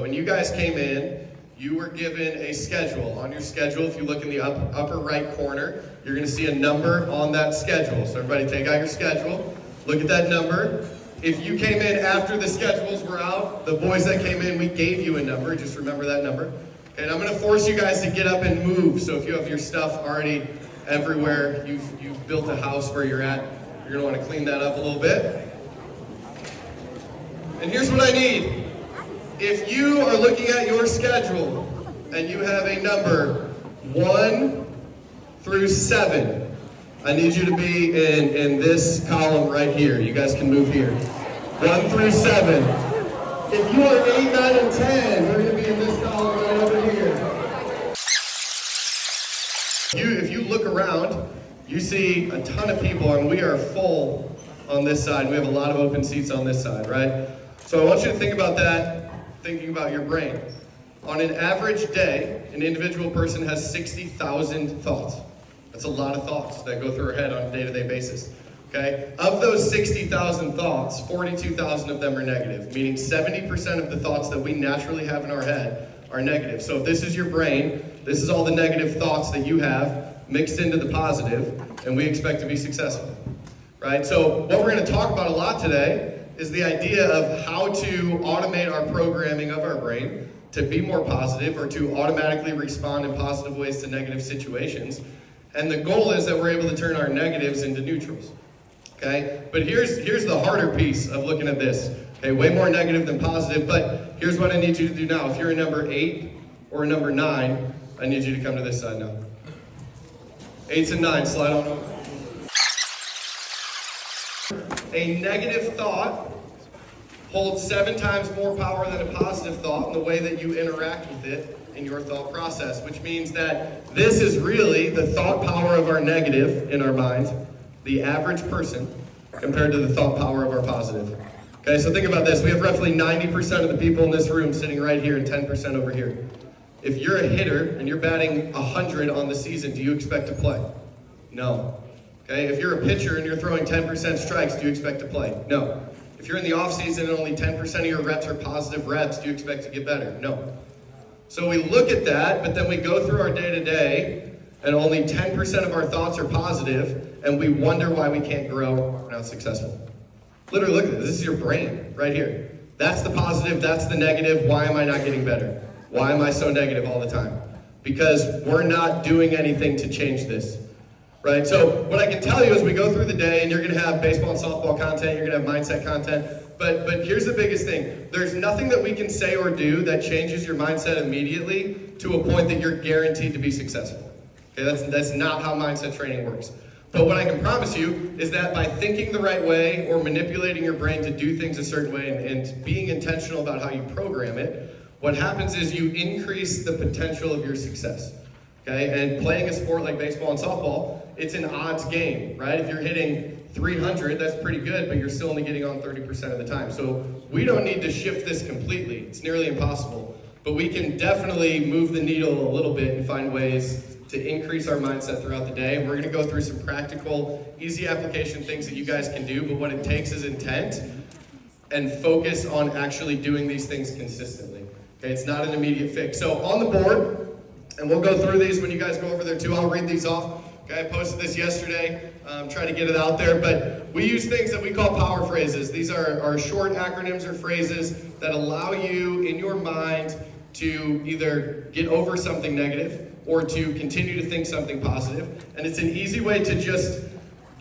when you guys came in, you were given a schedule. On your schedule, if you look in the upper right corner, you're going to see a number on that schedule. So everybody take out your schedule, look at that number. If you came in after the schedules were out, the boys that came in, we gave you a number. Just remember that number. Okay, and I'm going to force you guys to get up and move. So if you have your stuff already everywhere, you've built a house where you're at, you're going to want to clean that up a little bit. And here's what I need. If you are looking at your schedule and you have a number 1 through 7, I need you to be in this column right here. You guys can move here. 1 through 7. If you are 8, 9, and 10, we're going to be in this column right over here. If you look around, you see a ton of people, and we are full on this side. We have a lot of open seats on this side, right? So I want you to think about that, thinking about your brain. On an average day, an individual person has 60,000 thoughts. That's a lot of thoughts that go through our head on a day-to-day basis. Okay? Of those 60,000 thoughts, 42,000 of them are negative, meaning 70% of the thoughts that we naturally have in our head are negative. So if this is your brain, this is all the negative thoughts that you have mixed into the positive, and we expect to be successful. Right? So what we're going to talk about a lot today is the idea of how to automate our programming of our brain to be more positive or to automatically respond in positive ways to negative situations. And the goal is that we're able to turn our negatives into neutrals. Okay? But here's the harder piece of looking at this. Okay, way more negative than positive, but here's what I need you to do now. If you're a number 8 or a number 9, I need you to come to this side now. 8s and 9s, slide on over. A negative thought holds 7 times more power than a positive thought in the way that you interact with it in your thought process, which means that this is really the thought power of our negative in our mind, the average person, compared to the thought power of our positive. Okay, so think about this. We have roughly 90% of the people in this room sitting right here and 10% over here. If you're a hitter and you're batting 100 on the season, do you expect to play? No. Okay, if you're a pitcher and you're throwing 10% strikes, do you expect to play? No. If you're in the off season and only 10% of your reps are positive reps, do you expect to get better? No. So we look at that, but then we go through our day-to-day, and only 10% of our thoughts are positive, and we wonder why we can't grow or we're not successful. Literally, look at this. This is your brain right here. That's the positive, that's the negative. Why am I not getting better? Why am I so negative all the time? Because we're not doing anything to change this. Right? So what I can tell you is we go through the day and you're going to have baseball and softball content, you're going to have mindset content, but here's the biggest thing. There's nothing that we can say or do that changes your mindset immediately to a point that you're guaranteed to be successful. Okay? That's not how mindset training works. But what I can promise you is that by thinking the right way or manipulating your brain to do things a certain way and being intentional about how you program it, what happens is you increase the potential of your success. Okay? And playing a sport like baseball and softball, it's an odds game, right? If you're hitting 300, that's pretty good, but you're still only getting on 30% of the time. So we don't need to shift this completely. It's nearly impossible. But we can definitely move the needle a little bit and find ways to increase our mindset throughout the day. We're going to go through some practical, easy application things that you guys can do, but what it takes is intent and focus on actually doing these things consistently. Okay, it's not an immediate fix. So on the board, and we'll go through these when you guys go over there too. I'll read these off. Okay, I posted this yesterday, trying to get it out there, but we use things that we call power phrases. These are short acronyms or phrases that allow you in your mind to either get over something negative or to continue to think something positive. And it's an easy way to just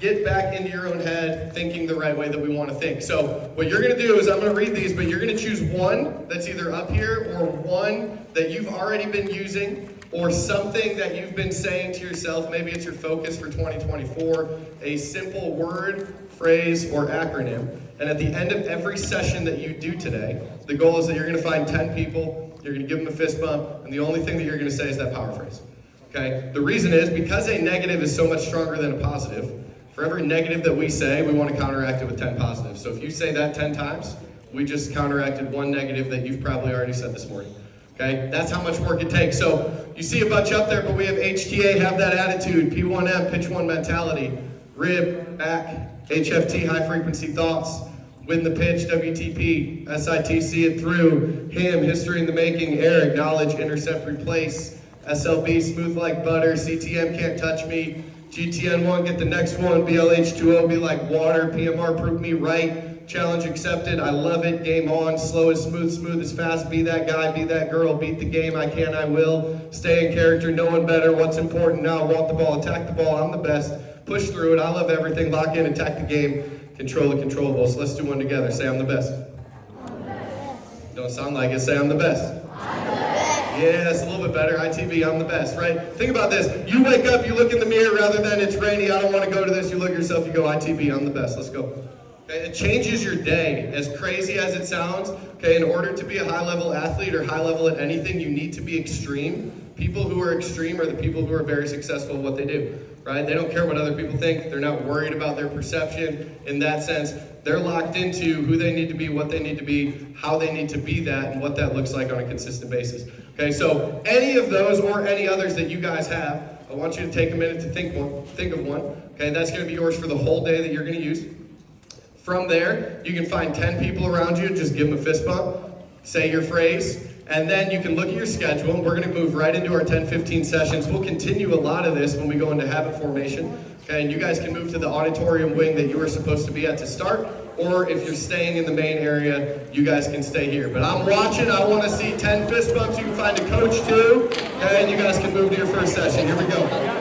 get back into your own head thinking the right way that we want to think. So what you're going to do is I'm going to read these, but you're going to choose one that's either up here or one that you've already been using or something that you've been saying to yourself. Maybe it's your focus for 2024, a simple word, phrase, or acronym. And at the end of every session that you do today, the goal is that you're going to find 10 people, you're going to give them a fist bump, and the only thing that you're going to say is that power phrase. Okay? The reason is because a negative is so much stronger than a positive, for every negative that we say, we want to counteract it with 10 positives. So if you say that 10 times, we just counteracted one negative that you've probably already said this morning. Okay? That's how much work it takes. So you see a bunch up there, but we have HTA, have that attitude, P1M, pitch one mentality, RIB, back, HFT, high frequency thoughts, Win the Pitch, WTP, SIT, See It Through, HIM, History in the Making, Air, Acknowledge, Intercept, Replace, SLB, Smooth Like Butter, CTM, Can't Touch Me, GTN1, Get the Next One, BLH2O, Be Like Water, PMR, Prove Me Right, Challenge Accepted, I Love It, Game On, Slow is Smooth, Smooth is Fast, Be That Guy, Be That Girl, Beat the Game, I Can, I Will, Stay in Character, No One Better, What's Important Now, Want the Ball, Attack the Ball, I'm the Best, Push Through It, I Love Everything, Lock In, Attack the Game, Control the Controllable. So let's do one together. Say, I'm the best. Don't sound like it. Say, I'm the best. Yeah, that's a little bit better. ITB, I'm the best, right? Think about this. You wake up, you look in the mirror, rather than it's rainy, I don't want to go to this, you look at yourself, you go, ITB, I'm the best. Let's go. Okay, it changes your day. As crazy as it sounds, okay, in order to be a high-level athlete or high-level at anything, you need to be extreme. People who are extreme are the people who are very successful at what they do, right? They don't care what other people think. They're not worried about their perception. In that sense, they're locked into who they need to be, what they need to be, how they need to be that, and what that looks like on a consistent basis. Okay, so any of those or any others that you guys have, I want you to take a minute to think of one. Okay, that's going to be yours for the whole day that you're going to use. From there, you can find 10 people around you, just give them a fist bump, say your phrase, and then you can look at your schedule, and we're going to move right into our 10-15 sessions. We'll continue a lot of this when we go into habit formation. Okay, and you guys can move to the auditorium wing that you were supposed to be at to start, or if you're staying in the main area, you guys can stay here. But I'm watching, I want to see 10 fist bumps. You can find a coach too, okay, and you guys can move to your first session. Here we go.